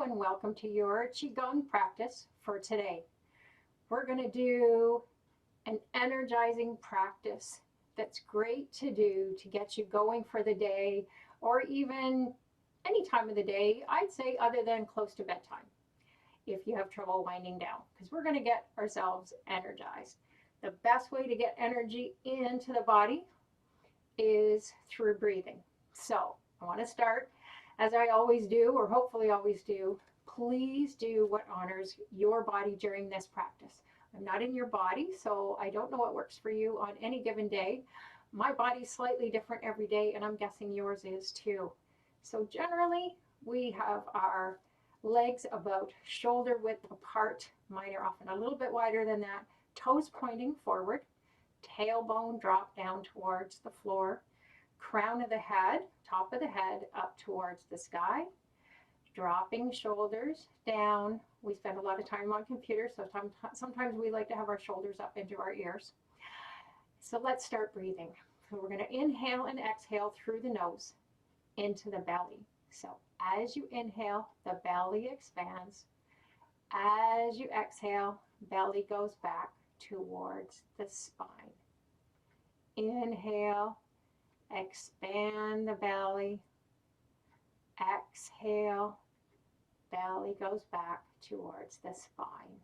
Hello and welcome to your Qigong practice for today. We're going to do an energizing practice that's great to do to get you going for the day or even any time of the day, I'd say other than close to bedtime if you have trouble winding down, because we're going to get ourselves energized. The best way to get energy into the body is through breathing. So I want to start, as I always do, or hopefully always do. Please do what honors your body during this practice. I'm not in your body, so I don't know what works for you on any given day. My body's slightly different every day, and I'm guessing yours is too. So generally, we have our legs about shoulder width apart. Mine are often a little bit wider than that. Toes pointing forward, tailbone drop down towards the floor, crown of the head, top of the head up towards the sky, dropping shoulders down. We spend a lot of time on computers, so sometimes we like to have our shoulders up into our ears. So let's start breathing. So we're going to inhale and exhale through the nose into the belly. So as you inhale, the belly expands. As you exhale, belly goes back towards the spine. Inhale, expand the belly. Exhale, belly goes back towards the spine.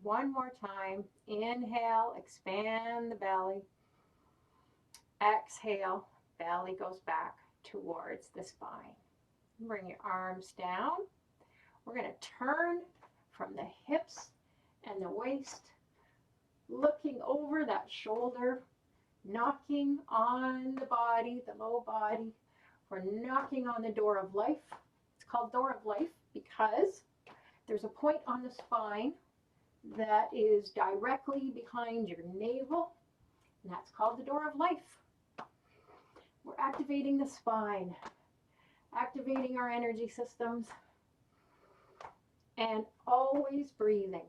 One more time. Inhale, expand the belly. Exhale, belly goes back towards the spine. Bring your arms down. We're going to turn from the hips and the waist, looking over that shoulder, knocking on the body, the low body. We're knocking on the door of life. It's called door of life because there's a point on the spine that is directly behind your navel, and that's called the door of life. We're activating the spine, activating our energy systems, and always breathing.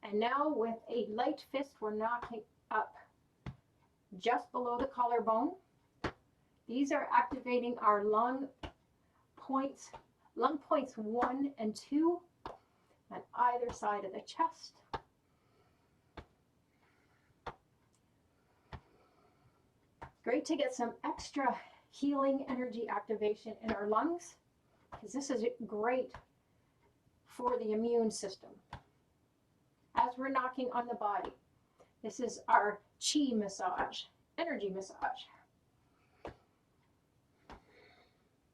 And now with a light fist, we're knocking up just below the collarbone. These are activating our lung points 1 and 2 on either side of the chest. Great to get some extra healing energy activation in our lungs, because this is great for the immune system. As we're knocking on the body, this is our Qi massage, energy massage.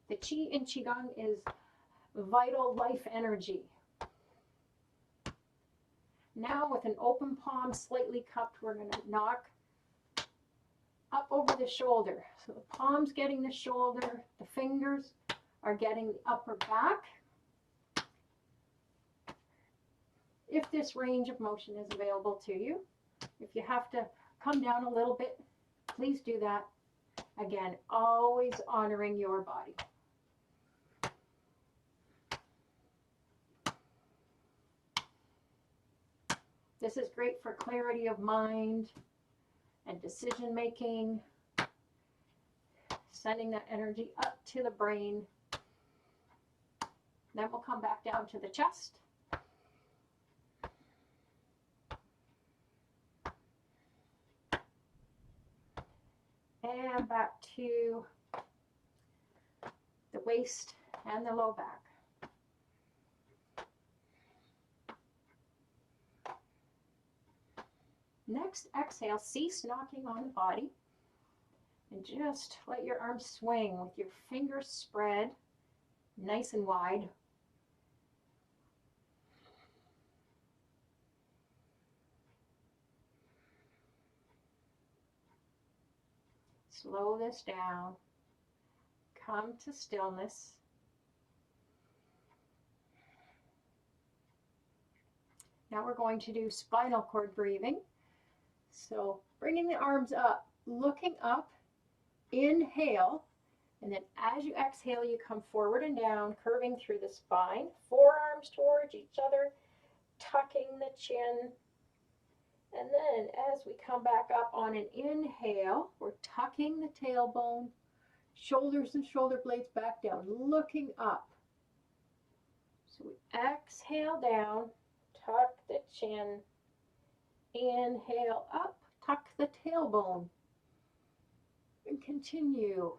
The Qi in Qigong is vital life energy. Now with an open palm, slightly cupped, we're going to knock up over the shoulder. So the palm's getting the shoulder, the fingers are getting the upper back. If this range of motion is available to you, if you have to come down a little bit, please do that. Again, always honoring your body. This is great for clarity of mind and decision making, sending that energy up to the brain. Then we'll come back down to the chest. And back to the waist and the low back. Next, exhale, cease knocking on the body and just let your arms swing with your fingers spread nice and wide. Slow this down. Come to stillness. Now we're going to do spinal cord breathing. So bringing the arms up, looking up, inhale, and then as you exhale, you come forward and down, curving through the spine, forearms towards each other, tucking the chin. And then as we come back up on an inhale, we're tucking the tailbone, shoulders and shoulder blades back down, looking up. So we exhale down, tuck the chin, inhale up, tuck the tailbone, and continue.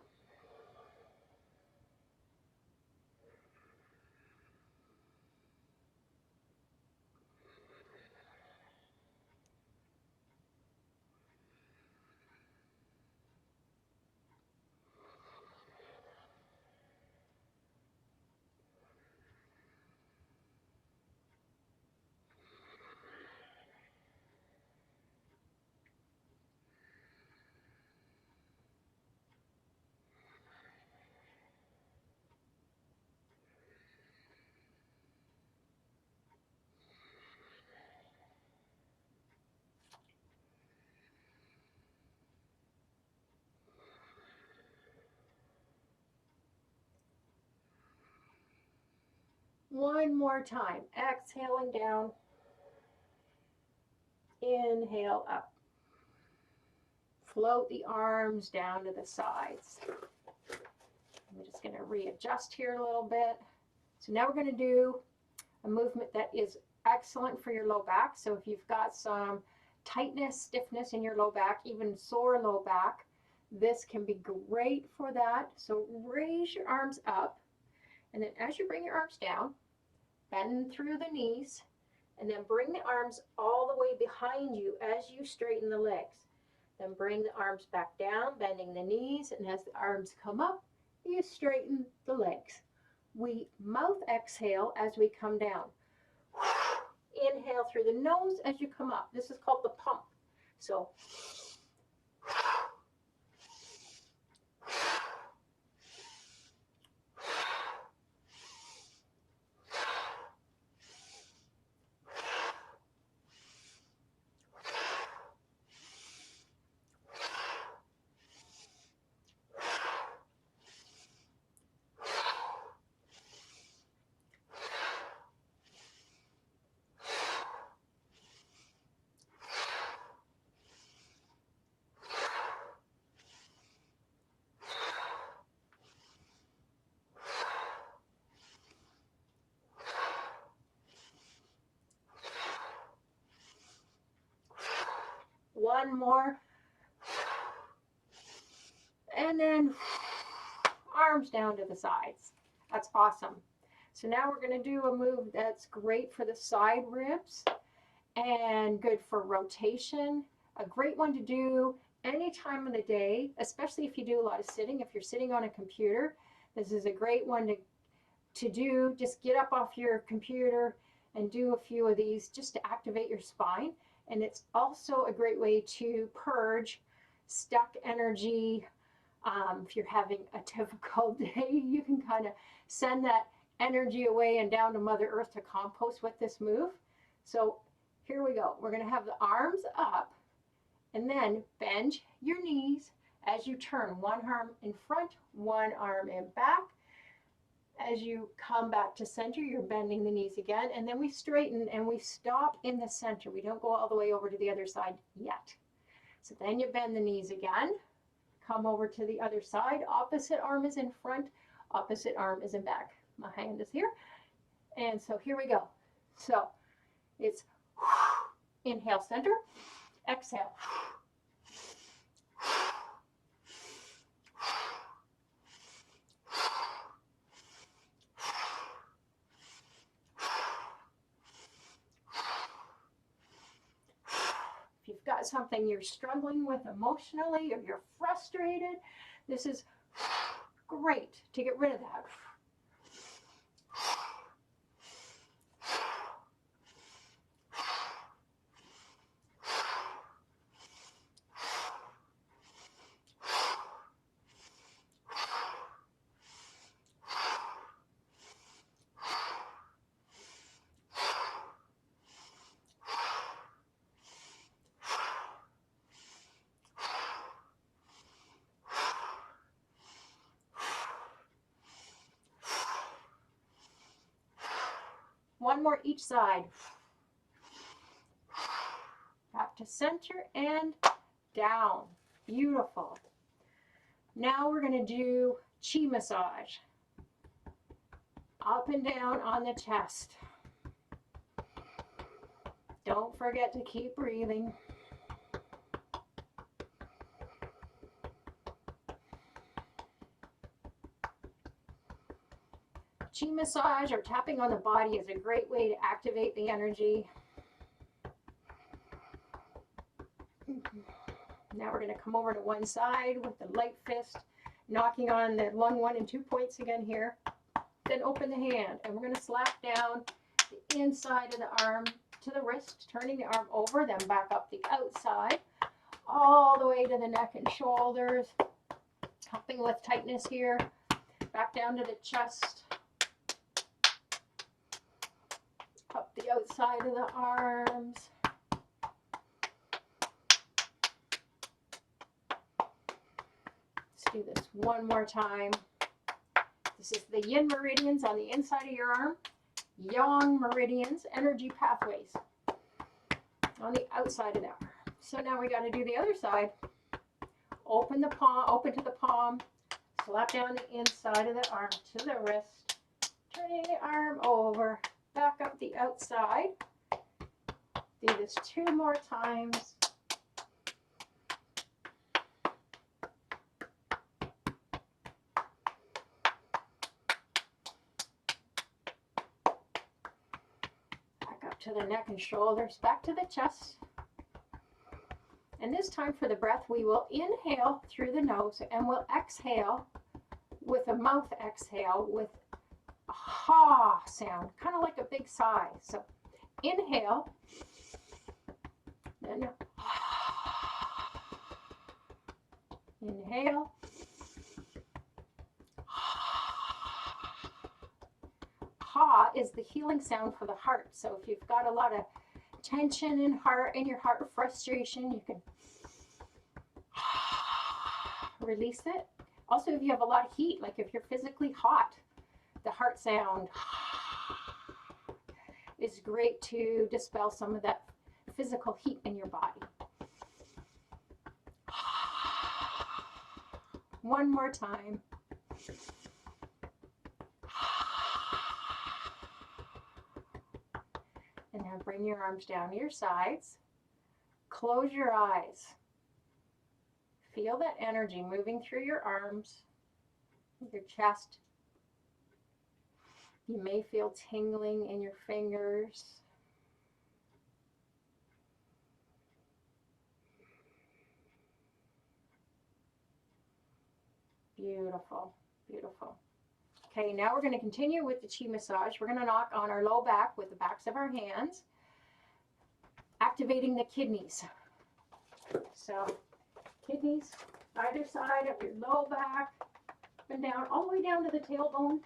One more time, exhaling down, inhale up. Float the arms down to the sides. I'm just going to readjust here a little bit. So now we're going to do a movement that is excellent for your low back. So if you've got some tightness, stiffness in your low back, even sore low back, this can be great for that. So raise your arms up, and then as you bring your arms down, bend through the knees, and then bring the arms all the way behind you as you straighten the legs. Then bring the arms back down, bending the knees, and as the arms come up, you straighten the legs. We mouth exhale as we come down. Inhale through the nose as you come up. This is called the pump. So one more, and then arms down to the sides. That's awesome. So now we're going to do a move that's great for the side ribs and good for rotation. A great one to do any time of the day, especially if you do a lot of sitting. If you're sitting on a computer, this is a great one to do. Just get up off your computer and do a few of these just to activate your spine. And it's also a great way to purge stuck energy. If you're having a difficult day, you can kind of send that energy away and down to Mother Earth to compost with this move. So here we go. We're going to have the arms up, and then bend your knees as you turn. One arm in front, one arm in back. As you come back to center, you're bending the knees again, and then we straighten and we stop in the center. We don't go all the way over to the other side yet. So then you bend the knees again, come over to the other side. Opposite arm is in front, opposite arm is in back. My hand is here. And so here we go. So it's inhale, center, exhale. If you've got something you're struggling with emotionally or you're frustrated, this is great to get rid of that. one more each side. Back to center and down. Beautiful. Now we're going to do chi massage. Up and down on the chest. Don't forget to keep breathing. Chi massage or tapping on the body is a great way to activate the energy. Now we're going to come over to one side with the light fist, knocking on the lung 1 and 2 points again here. Then open the hand, and we're going to slap down the inside of the arm to the wrist, turning the arm over, then back up the outside, all the way to the neck and shoulders, helping with tightness here. Back down to the chest, up the outside of the arms. Let's do this one more time. This is the yin meridians on the inside of your arm, yang meridians, energy pathways on the outside of the arm. So now we got to do the other side. Open the palm, open to the palm, slap down the inside of the arm to the wrist, turning the arm over, back up the outside. Do this 2 more times. To the neck and shoulders, back to the chest. And this time for the breath, we will inhale through the nose and we'll exhale with a mouth exhale with a ha sound, kind of like a big sigh. So inhale, then inhale, ha is the healing sound for the heart. So if you've got a lot of tension in your heart, frustration, you can release it. Also, if you have a lot of heat, like if you're physically hot, the heart sound is great to dispel some of that physical heat in your body. One more time. And now bring your arms down to your sides. Close your eyes. Feel that energy moving through your arms, your chest. You may feel tingling in your fingers. Beautiful, beautiful. Okay, now we're going to continue with the chi massage. We're going to knock on our low back with the backs of our hands, activating the kidneys. So, kidneys either side of your low back, up and down, all the way down to the tailbone.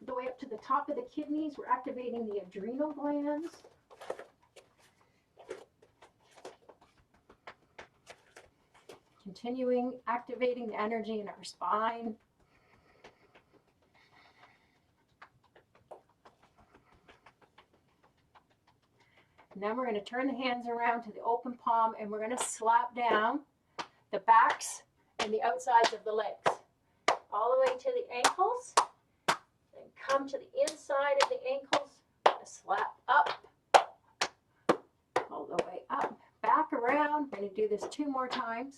The way up to the top of the kidneys, we're activating the adrenal glands. Continuing activating the energy in our spine. And then we're going to turn the hands around to the open palm and we're going to slap down the backs and the outsides of the legs. All the way to the ankles. Then come to the inside of the ankles. Slap up. All the way up. Back around. We're going to do this 2 more times.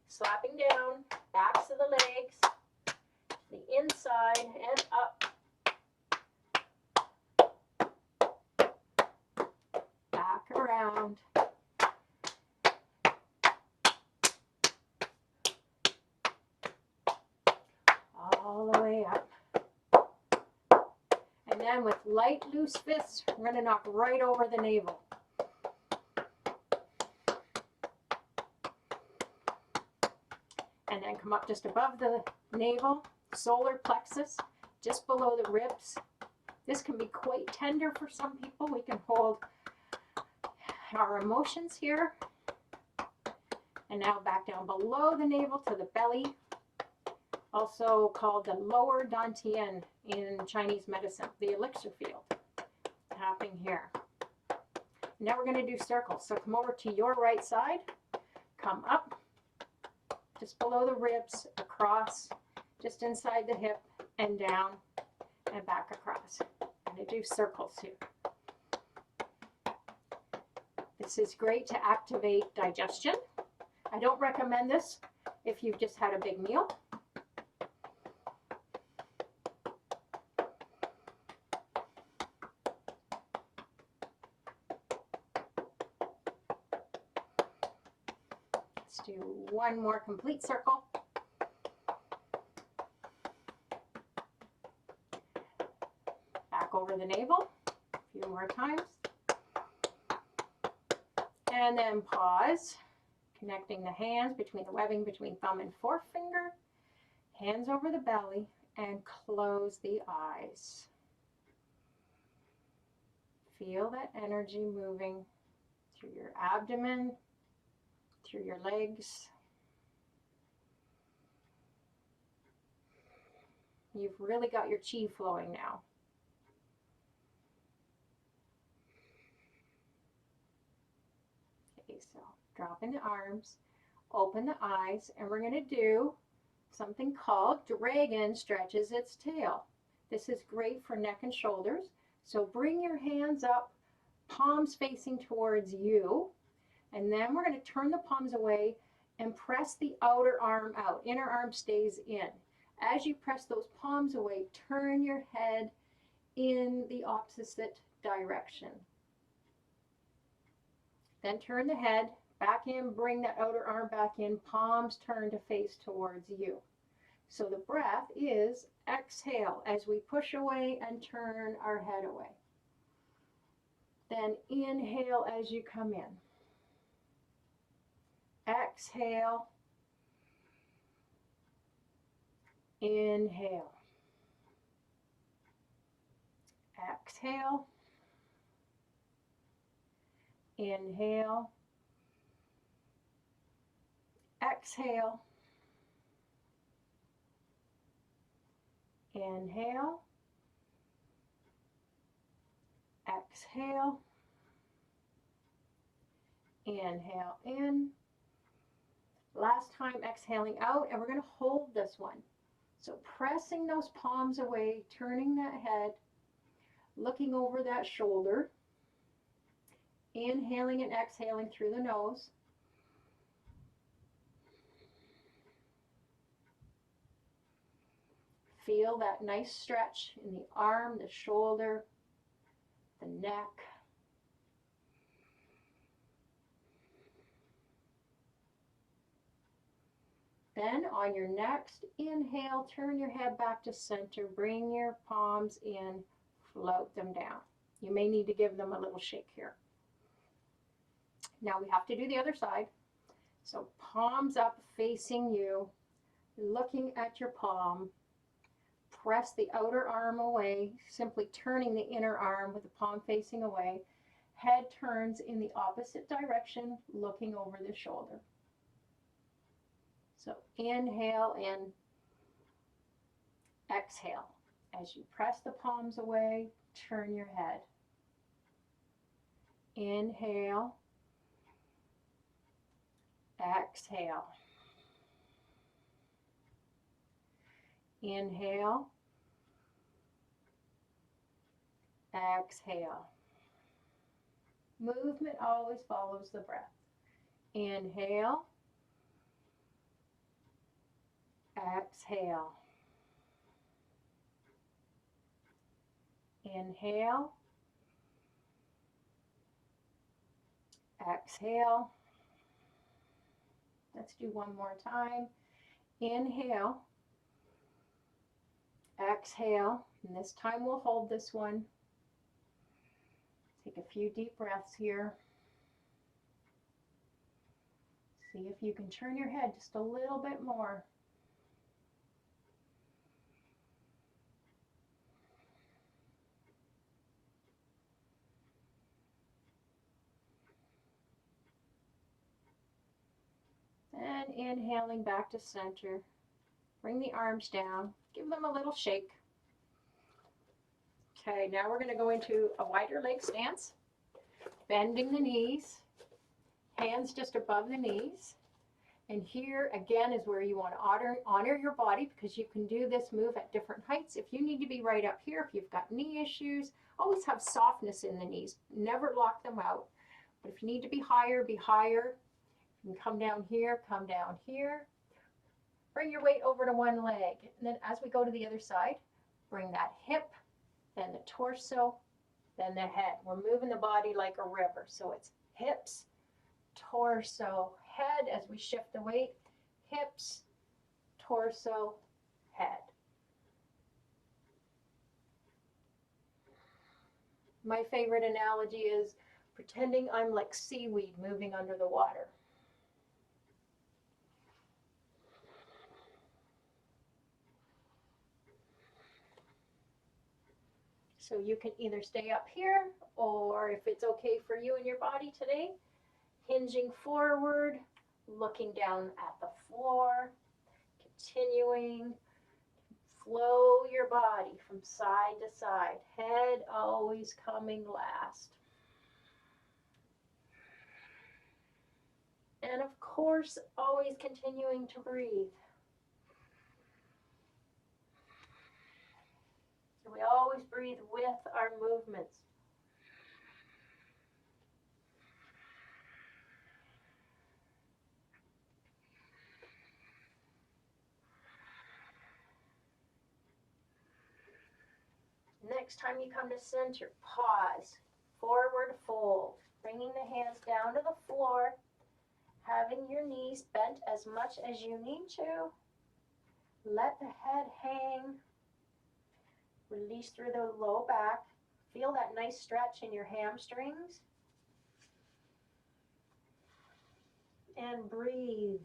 Slapping down, backs of the legs, the inside and up. Back around. All the way up. And then with light, loose fists, we're going to knock right over the navel. And then come up just above the navel, solar plexus, just below the ribs. This can be quite tender for some people. We can hold our emotions here. And now back down below the navel to the belly. also called the lower dantian in Chinese medicine, the elixir field. Tapping here. Now we're going to do circles. So come over to your right side, come up, just below the ribs, across, just inside the hip, and down, and back across. I'm going to do circles here. This is great to activate digestion. I don't recommend this if you've just had a big meal. Let's do one more complete circle. Back over the navel a few more times. And then pause, connecting the hands between the webbing between thumb and forefinger, hands over the belly, and close the eyes. Feel that energy moving through your abdomen, through your legs. You've really got your chi flowing now. Okay, so drop in the arms, open the eyes, and we're going to do something called dragon stretches its tail. This is great for neck and shoulders. So bring your hands up, palms facing towards you, and then we're going to turn the palms away and press the outer arm out. Inner arm stays in. As you press those palms away, turn your head in the opposite direction. Then turn the head back in, bring that outer arm back in, palms turn to face towards you. So the breath is exhale as we push away and turn our head away. Then inhale as you come in. Exhale. Inhale. Exhale. Inhale. Exhale. Inhale. Exhale. Inhale in. Last time exhaling out, and we're going to hold this one. So pressing those palms away, turning that head, looking over that shoulder, inhaling and exhaling through the nose. Feel that nice stretch in the arm, the shoulder, the neck. Then on your next inhale, turn your head back to center, bring your palms in, float them down. You may need to give them a little shake here. Now we have to do the other side. So palms up facing you, looking at your palm. Press the outer arm away, simply turning the inner arm with the palm facing away. Head turns in the opposite direction, looking over the shoulder. So inhale in, exhale. As you press the palms away, turn your head. Inhale, exhale. Inhale, exhale. Movement always follows the breath. Inhale, exhale. Inhale, exhale. Let's do one more time. Inhale, exhale, and this time we'll hold this one. Take a few deep breaths here. See if you can turn your head just a little bit more. And inhaling back to center. Bring the arms down. Give them a little shake. Okay, now we're going to go into a wider leg stance. Bending the knees. Hands just above the knees. And here again is where you want to honor your body, because you can do this move at different heights. If you need to be right up here, if you've got knee issues, always have softness in the knees. Never lock them out. But if you need to be higher, be higher. You can come down here, come down here. Bring your weight over to one leg. And then as we go to the other side, bring that hip, then the torso, then the head. We're moving the body like a river. So it's hips, torso, head as we shift the weight. Hips, torso, head. My favorite analogy is pretending I'm like seaweed moving under the water. So you can either stay up here, or if it's okay for you and your body today, hinging forward, looking down at the floor, continuing, flow your body from side to side, head always coming last. And of course, always continuing to breathe. We always breathe with our movements. Next time you come to center, pause, forward fold, bringing the hands down to the floor, having your knees bent as much as you need to. Let the head hang. Release through the low back. Feel that nice stretch in your hamstrings. And breathe.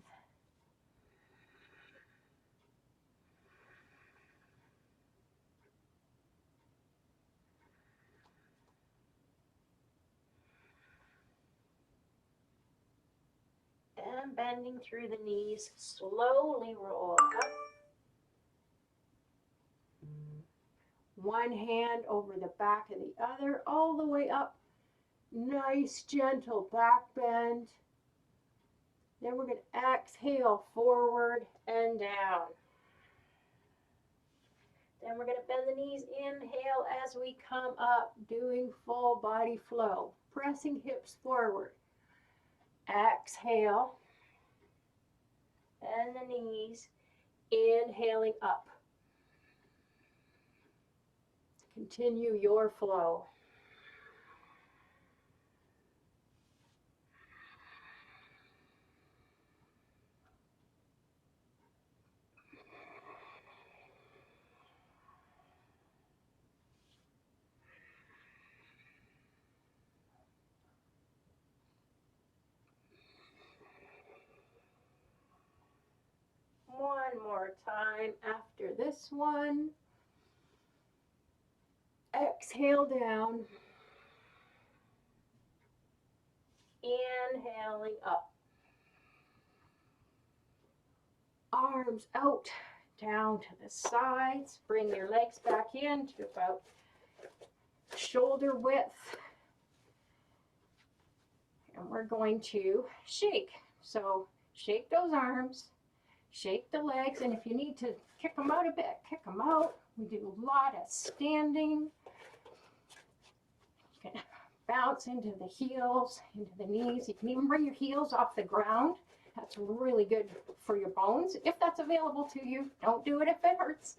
And bending through the knees, slowly roll up. One hand over the back of the other, all the way up. Nice, gentle back bend. Then we're going to exhale forward and down. Then we're going to bend the knees, inhale as we come up, doing full body flow, pressing hips forward. Exhale, bend the knees, inhaling up. Continue your flow. One more time after this one. Exhale down. Inhaling up. Arms out, down to the sides. Bring your legs back in to about shoulder width. And we're going to shake. So shake those arms, shake the legs, and if you need to kick them out a bit, kick them out. We do a lot of standing. You can bounce into the heels, into the knees. You can even bring your heels off the ground. That's really good for your bones, if that's available to you. Don't do it if it hurts.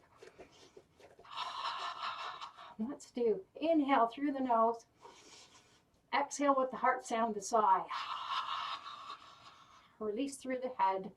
Let's do inhale through the nose. Exhale with the heart sound, the sigh. Release through the head.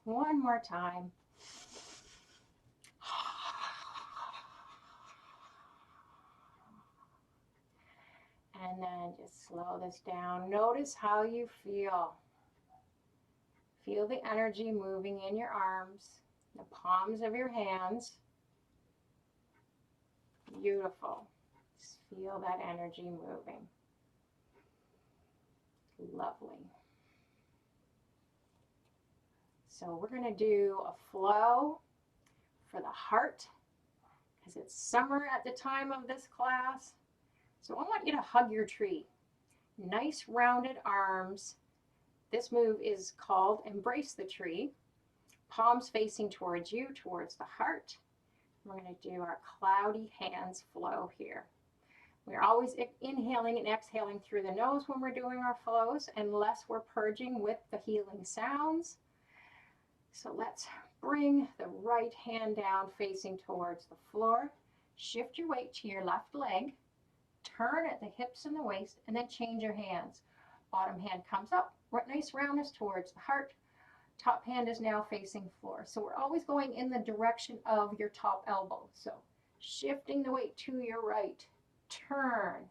One more time. And just slow this down. Notice how you feel. Feel the energy moving in your arms, the palms of your hands. Beautiful. Just feel that energy moving. Lovely. So we're going to do a flow for the heart because it's summer at the time of this class. So I want you to hug your tree. Nice rounded arms. This move is called Embrace the Tree. Palms facing towards you, towards the heart. We're going to do our cloudy hands flow here. We're always inhaling and exhaling through the nose when we're doing our flows, unless we're purging with the healing sounds. So let's bring the right hand down facing towards the floor. Shift your weight to your left leg. Turn at the hips and the waist, and then change your hands. Bottom hand comes up, nice roundness towards the heart. Top hand is now facing floor. So we're always going in the direction of your top elbow. So shifting the weight to your right, turn,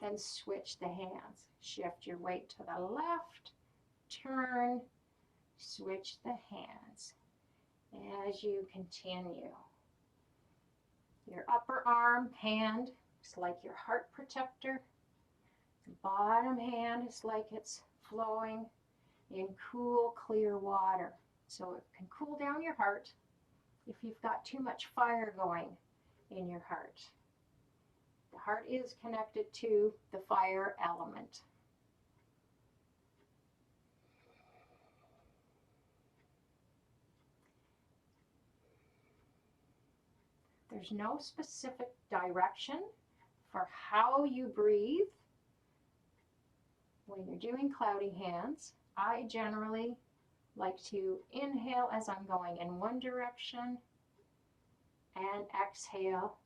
then switch the hands. Shift your weight to the left, turn, switch the hands. As you continue, your upper arm hand is like your heart protector. The bottom hand is like it's flowing in cool, clear water. So it can cool down your heart if you've got too much fire going in your heart. The heart is connected to the fire element. There's no specific direction for how you breathe when you're doing cloudy hands. I generally like to inhale as I'm going in one direction and exhale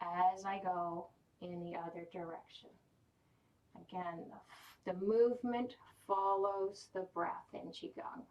as I go in the other direction. Again, the movement follows the breath in Qigong.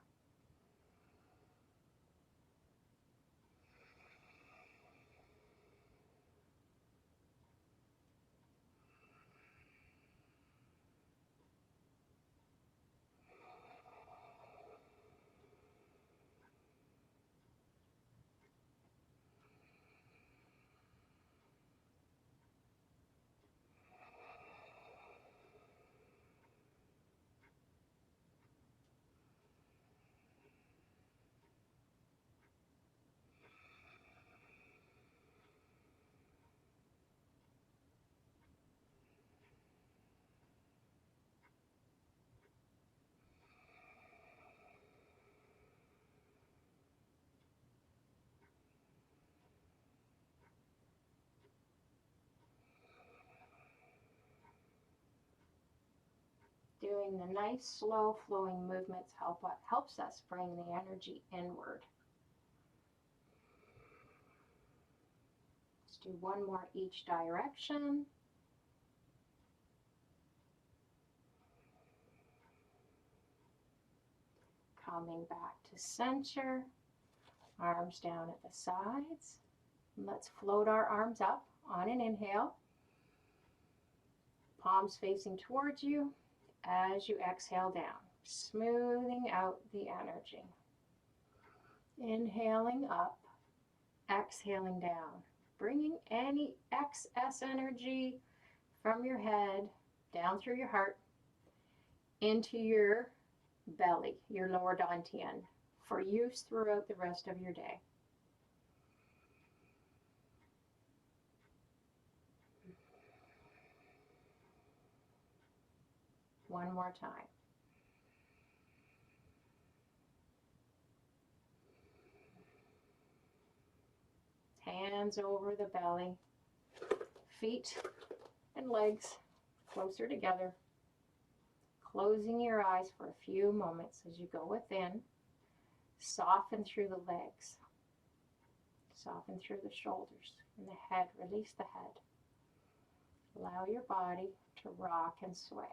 Doing the nice, slow flowing movements helps us bring the energy inward. Let's do one more each direction. Coming back to center, arms down at the sides. And let's float our arms up on an inhale. Palms facing towards you. As you exhale down, smoothing out the energy. Inhaling up, exhaling down, bringing any excess energy from your head down through your heart into your belly, your lower dantian, for use throughout the rest of your day. One more time. Hands over the belly, feet and legs closer together. Closing your eyes for a few moments as you go within. Soften through the legs. Soften through the shoulders and the head. Release the head. Allow your body to rock and sway.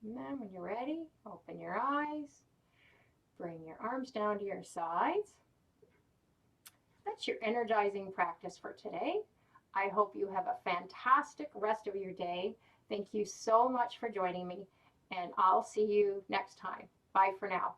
And then when you're ready, open your eyes. Bring your arms down to your sides. That's your energizing practice for today. I hope you have a fantastic rest of your day. Thank you so much for joining me, and I'll see you next time. Bye for now.